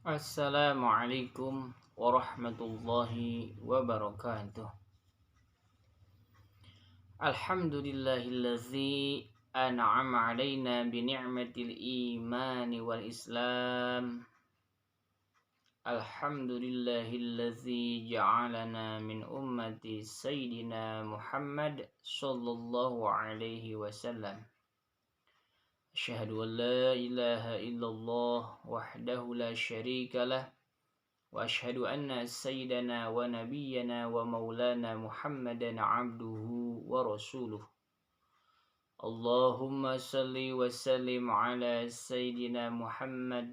Assalamualaikum warahmatullahi wabarakatuh. Alhamdulillahillazi an'ama alaina bi ni'matil imani wal islam. Alhamdulillahillazi ja'alana min ummati sayyidina Muhammad sallallahu alaihi wasallam. Asyhadu an la ilaha illallah wahdahu la syarika lah wa asyhadu anna sayyidana wa nabiyyana wa maulana Muhammadan abduhu wa rasuluh. Allahumma salli wa sallim ala sayyidina Muhammad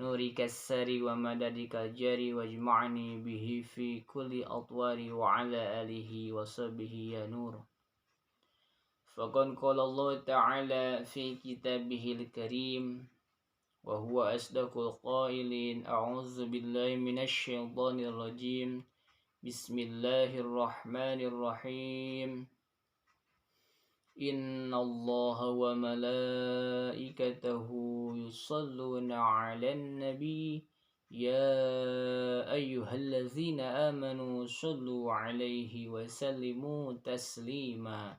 nurika sari wa madadika jari wajma'ni bihi fi kulli atwari wa ala alihi wa sahbihi ya nur. Faqad qala Allah ta'ala fi kitabihil karim wa huwa asdaqul qailin. A'udzu billahi minasy syaithanir rajim. Bismillahirrahmanirrahim. Innallaha wa malaikatahu yusholluna 'alan nabi ya ayyuhallazina amanu shollu 'alaihi wa sallimu taslima.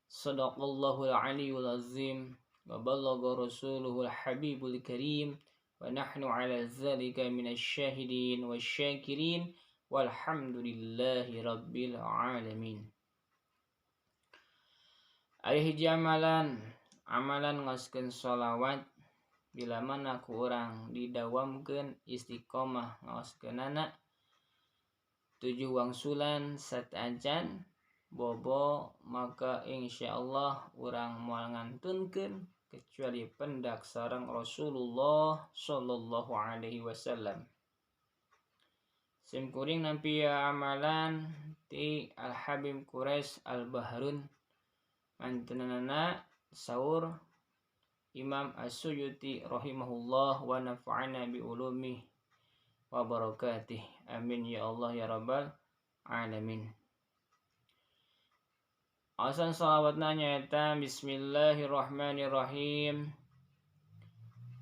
Shadaqallahul aliyyul azim wa ballagha rasuluhul habibul karim wa nahnu ala dzalika minasy syahidin wasyakirin walhamdulillahi rabbil alamin. Ari hiji amalan ngoskeun sholawat bila mana ku urang didawamkeun istiqomah ngoskeunana 7 wangsulan satajan bobo, maka insyaallah urang moal ngantunkeun kecuali pendak sareng Rasulullah sallallahu alaihi wasallam. Simkuring nampi amalan ti Al Habib Quraisy Al Bahrun mantunana saur Imam As-Suyuti rahimahullah wa nafa'ana bi ulumi wa barakatih. Amin ya Allah ya rabbal alamin. Asan salawatna nyaeta bismillahirrahmanirrahim.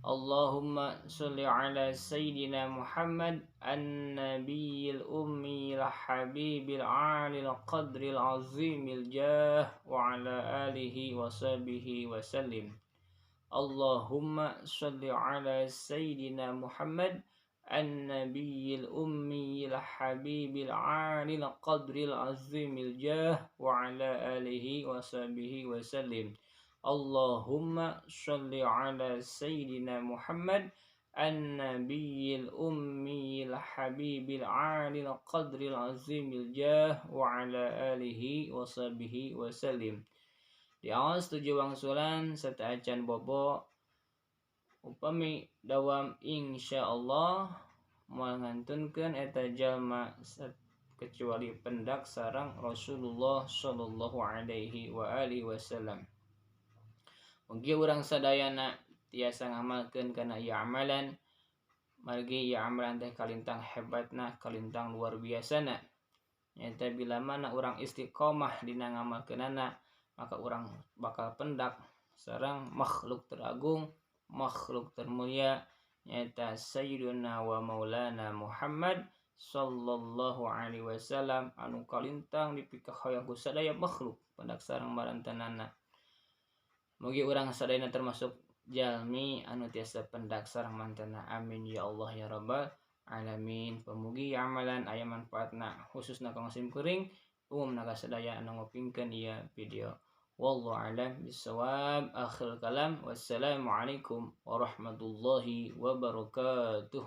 Allahumma sholli ala sayyidina Muhammad an-nabiyil ummil habibil alil qadril azimil jah wa ala alihi wa sahbihi wa sallim. Allahumma sholli ala sayyidina Muhammad an-nabiyil ummil habibil alil qadril azimil jah wa ala alihi wa sahbihi wa sallim. Allahumma sholli ala sayyidina Muhammad an-nabiyil ummil habibil alil qadril azimil jah wa ala alihi wa sahbihi wa sallim. Di awal 7 wangsulan serta acan bobo upami dawam insyaallah moal ngantunkeun eta jalma kecuali pendak sareng Rasulullah sallallahu alaihi wa alihi wasallam. Mugi urang sadayana tiasa ngamalkeun kana ieu amalan, margi ieu amalan teh kalintang hebatna, kalintang luar biasana. Nyaeta bila mana urang istiqomah dina ngamalkeunana, maka urang bakal pendak sareng makhluk teragung, makhluk termulia, nyaeta sayyiduna wa maulana Muhammad sallallahu alaihi wasallam anu kalintang dipikah hoyong ku sadaya makhluk pendak sareng marantanana. Mugi urang sadayana termasuk jalmi anu tiasa pendak sareng mantena. Amin ya Allah ya rabbal alamin. Pamugi amalan aya manfaatna khususna kanggo simkuring umumna kasadaya anu ngopingkeun ieu video. Wallahu a'lam bishawab. Akhir kalam. Wassalamualaikum warahmatullahi wabarakatuh.